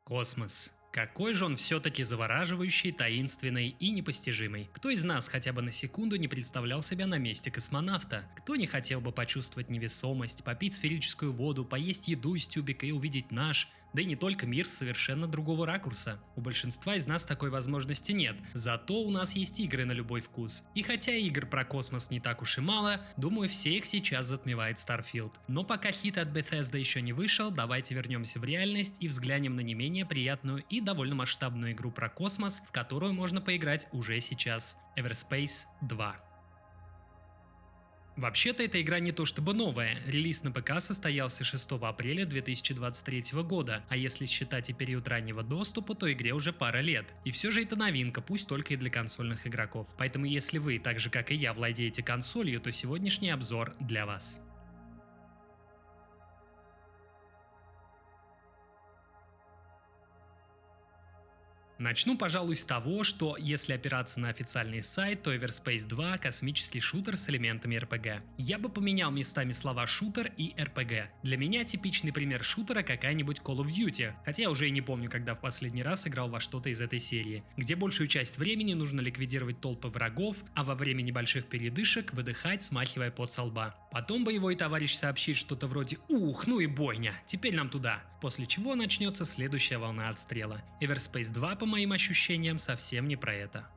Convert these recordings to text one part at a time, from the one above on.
Космос. Какой же он все-таки завораживающий, таинственный и непостижимый. Кто из нас хотя бы на секунду не представлял себя на месте космонавта? Кто не хотел бы почувствовать невесомость, попить сферическую воду, поесть еду из тюбика и увидеть наш, да и не только мир с совершенно другого ракурса? У большинства из нас такой возможности нет, зато у нас есть игры на любой вкус. И хотя игр про космос не так уж и мало, думаю, всех сейчас затмевает Starfield. Но пока хит от Bethesda еще не вышел, давайте вернемся в реальность и взглянем на не менее приятную и довольно масштабную игру про космос, в которую можно поиграть уже сейчас. Everspace 2. Вообще-то эта игра не то чтобы новая, релиз на ПК состоялся 6 апреля 2023 года, а если считать и период раннего доступа, то игре уже пара лет. И все же это новинка, пусть только и для консольных игроков. Поэтому если вы, так же как и я, владеете консолью, то сегодняшний обзор для вас. Начну, пожалуй, с того, что если опираться на официальный сайт, то Everspace 2 — космический шутер с элементами RPG. Я бы поменял местами слова шутер и RPG. Для меня типичный пример шутера какая-нибудь Call of Duty, хотя я уже и не помню, когда в последний раз играл во что-то из этой серии, где большую часть времени нужно ликвидировать толпы врагов, а во время небольших передышек выдыхать, смахивая пот со лба. Потом боевой товарищ сообщит что-то вроде «Ух, ну и бойня, теперь нам туда», после чего начнется следующая волна отстрела. Everspace 2, по моим ощущениям, совсем не про это.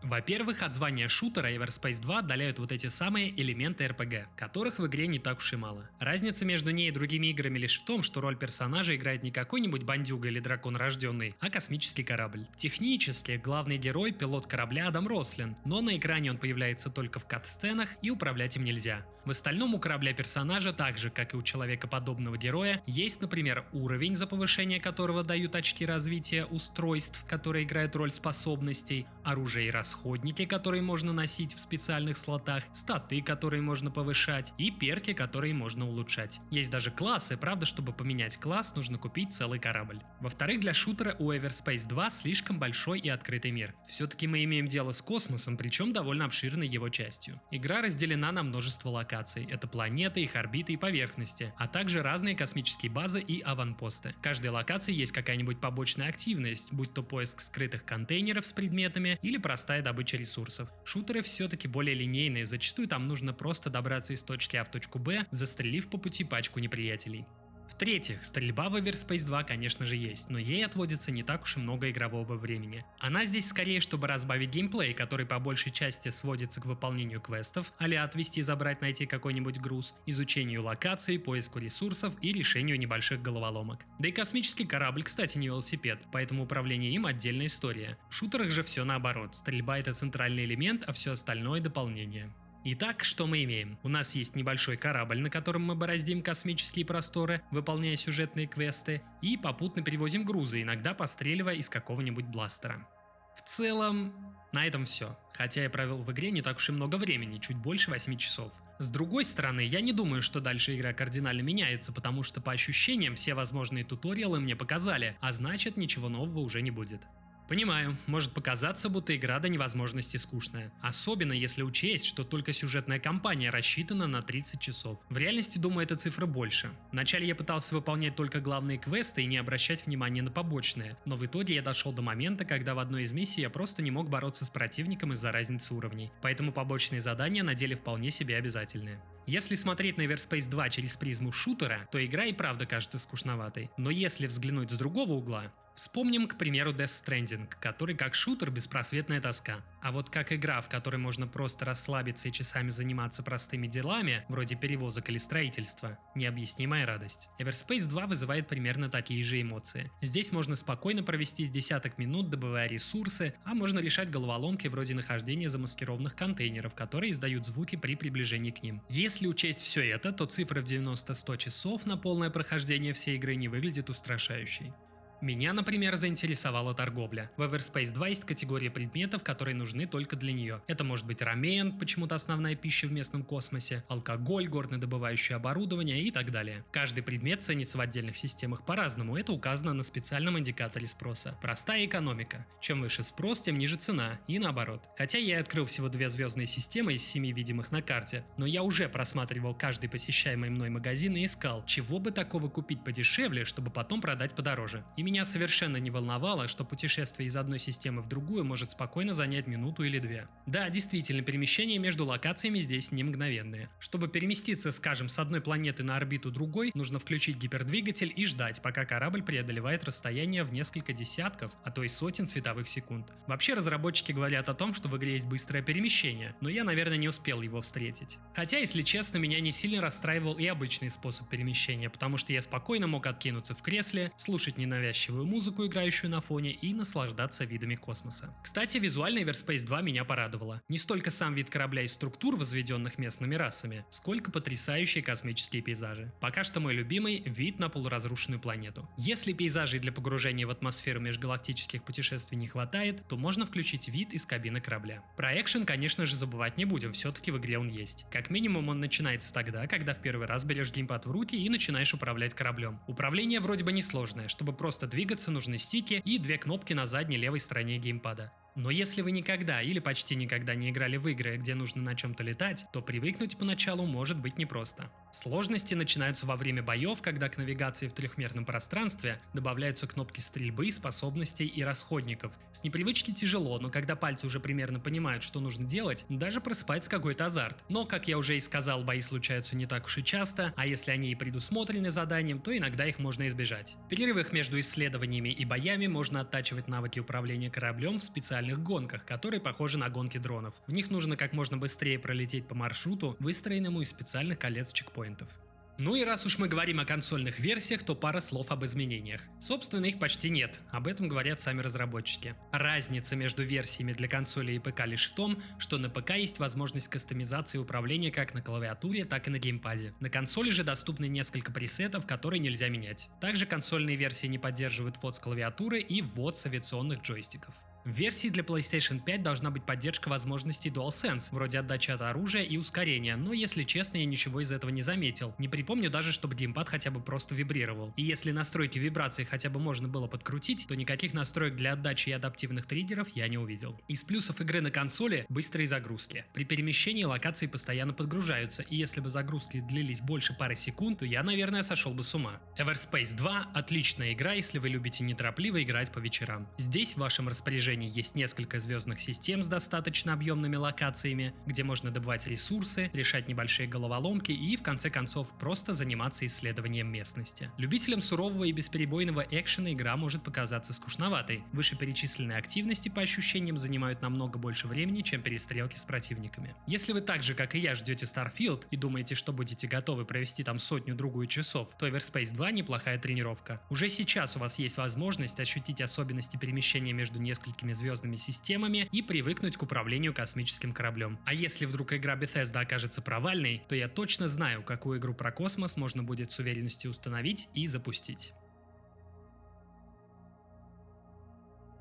Во-первых, от звания шутера Everspace 2 отдаляют вот эти самые элементы RPG, которых в игре не так уж и мало. Разница между ней и другими играми лишь в том, что роль персонажа играет не какой-нибудь бандюга или дракон рожденный, а космический корабль. Технически, главный герой — пилот корабля Адам Рослин, но на экране он появляется только в кат-сценах и управлять им нельзя. В остальном у корабля персонажа, так же как и у человекоподобного героя, есть, например, уровень, за повышение которого дают очки развития устройств, которые играют роль способностей, оружие и расходники, которые можно носить в специальных слотах, статы, которые можно повышать, и перки, которые можно улучшать. Есть даже классы, правда, чтобы поменять класс, нужно купить целый корабль. Во-вторых, для шутера у Everspace 2 слишком большой и открытый мир. Все-таки мы имеем дело с космосом, причем довольно обширной его частью. Игра разделена на множество локаций. Это планеты, их орбиты и поверхности, а также разные космические базы и аванпосты. В каждой локации есть какая-нибудь побочная активность, будь то поиск скрытых контейнеров с предметами или простая добыча ресурсов. Шутеры все-таки более линейные, зачастую там нужно просто добраться из точки А в точку Б, застрелив по пути пачку неприятелей. В-третьих, стрельба в Everspace 2, конечно же, есть, но ей отводится не так уж и много игрового времени. Она здесь скорее, чтобы разбавить геймплей, который по большей части сводится к выполнению квестов, а-ля отвезти, забрать, найти какой-нибудь груз, изучению локаций, поиску ресурсов и решению небольших головоломок. Да и космический корабль, кстати, не велосипед, поэтому управление им отдельная история. В шутерах же все наоборот, стрельба — это центральный элемент, а все остальное — дополнение. Итак, что мы имеем? У нас есть небольшой корабль, на котором мы бороздим космические просторы, выполняя сюжетные квесты, и попутно перевозим грузы, иногда постреливая из какого-нибудь бластера. В целом, на этом все. Хотя я провел в игре не так уж и много времени, чуть больше 8 часов. С другой стороны, я не думаю, что дальше игра кардинально меняется, потому что по ощущениям все возможные туториалы мне показали, а значит ничего нового уже не будет. Понимаю, может показаться, будто игра до невозможности скучная. Особенно если учесть, что только сюжетная кампания рассчитана на 30 часов. В реальности, думаю, эта цифра больше. Вначале я пытался выполнять только главные квесты и не обращать внимания на побочные, но в итоге я дошел до момента, когда в одной из миссий я просто не мог бороться с противником из-за разницы уровней. Поэтому побочные задания на деле вполне себе обязательные. Если смотреть на Everspace 2 через призму шутера, то игра и правда кажется скучноватой. Но если взглянуть с другого угла, вспомним, к примеру, Death Stranding, который как шутер беспросветная тоска. А вот как игра, в которой можно просто расслабиться и часами заниматься простыми делами, вроде перевозок или строительства, необъяснимая радость. Everspace 2 вызывает примерно такие же эмоции. Здесь можно спокойно провести с десяток минут, добывая ресурсы, а можно решать головоломки вроде нахождения замаскированных контейнеров, которые издают звуки при приближении к ним. Если учесть все это, то цифра в 90-100 часов на полное прохождение всей игры не выглядит устрашающей. Меня, например, заинтересовала торговля. В Everspace 2 есть категория предметов, которые нужны только для нее. Это может быть рамен, почему-то основная пища в местном космосе, алкоголь, горнодобывающее оборудование и так далее. Каждый предмет ценится в отдельных системах по-разному, это указано на специальном индикаторе спроса. Простая экономика. Чем выше спрос, тем ниже цена, и наоборот. Хотя я и открыл всего 2 звездные системы из 7 видимых на карте, но я уже просматривал каждый посещаемый мной магазин и искал, чего бы такого купить подешевле, чтобы потом продать подороже. И Меня совершенно не волновало, что путешествие из одной системы в другую может спокойно занять минуту или две. Да, действительно, перемещения между локациями здесь не мгновенные. Чтобы переместиться, скажем, с одной планеты на орбиту другой, нужно включить гипердвигатель и ждать, пока корабль преодолевает расстояние в несколько десятков, а то и сотен световых секунд. Вообще, разработчики говорят о том, что в игре есть быстрое перемещение, но я, наверное, не успел его встретить. Хотя, если честно, меня не сильно расстраивал и обычный способ перемещения, потому что я спокойно мог откинуться в кресле, слушать ненавязчивую музыку, играющую на фоне, и наслаждаться видами космоса. Кстати, визуально Everspace 2 меня порадовало. Не столько сам вид корабля и структур, возведенных местными расами, сколько потрясающие космические пейзажи. Пока что мой любимый — вид на полуразрушенную планету. Если пейзажей для погружения в атмосферу межгалактических путешествий не хватает, то можно включить вид из кабины корабля. Про экшен, конечно же, забывать не будем, все-таки в игре он есть. Как минимум он начинается тогда, когда в первый раз берешь геймпад в руки и начинаешь управлять кораблем. Управление вроде бы несложное, чтобы просто двигаться нужны стики и две кнопки на задней левой стороне геймпада. Но если вы никогда или почти никогда не играли в игры, где нужно на чем-то летать, то привыкнуть поначалу может быть непросто. Сложности начинаются во время боев, когда к навигации в трехмерном пространстве добавляются кнопки стрельбы, способностей и расходников. С непривычки тяжело, но когда пальцы уже примерно понимают, что нужно делать, даже просыпается какой-то азарт. Но, как я уже и сказал, бои случаются не так уж и часто, а если они и предусмотрены заданием, то иногда их можно избежать. В перерывах между исследованиями и боями можно оттачивать навыки управления кораблем в специальных гонках, которые похожи на гонки дронов. В них нужно как можно быстрее пролететь по маршруту, выстроенному из специальных колец чекпоинтов. Ну и раз уж мы говорим о консольных версиях, то пара слов об изменениях. Собственно, их почти нет, об этом говорят сами разработчики. Разница между версиями для консоли и ПК лишь в том, что на ПК есть возможность кастомизации управления как на клавиатуре, так и на геймпаде. На консоли же доступны несколько пресетов, которые нельзя менять. Также консольные версии не поддерживают ввод с клавиатуры и ввод с авиационных джойстиков. В версии для PlayStation 5 должна быть поддержка возможностей DualSense, вроде отдачи от оружия и ускорения, но если честно, я ничего из этого не заметил. Не припомню даже, чтобы геймпад хотя бы просто вибрировал. И если настройки вибрации хотя бы можно было подкрутить, то никаких настроек для отдачи и адаптивных триггеров я не увидел. Из плюсов игры на консоли — быстрые загрузки. При перемещении локации постоянно подгружаются, и если бы загрузки длились больше пары секунд, то я, наверное, сошел бы с ума. Everspace 2 — отличная игра, если вы любите неторопливо играть по вечерам. Здесь в вашем распоряжении есть несколько звездных систем с достаточно объемными локациями, где можно добывать ресурсы, решать небольшие головоломки и, в конце концов, просто заниматься исследованием местности. Любителям сурового и бесперебойного экшена игра может показаться скучноватой. Вышеперечисленные активности, по ощущениям, занимают намного больше времени, чем перестрелки с противниками. Если вы так же, как и я, ждете Starfield и думаете, что будете готовы провести там сотню-другую часов, то Everspace 2 неплохая тренировка. Уже сейчас у вас есть возможность ощутить особенности перемещения между несколькими звездными системами и привыкнуть к управлению космическим кораблем. А если вдруг игра Bethesda окажется провальной, то я точно знаю, какую игру про космос можно будет с уверенностью установить и запустить.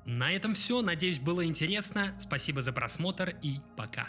На этом все, надеюсь, было интересно. Спасибо за просмотр и пока.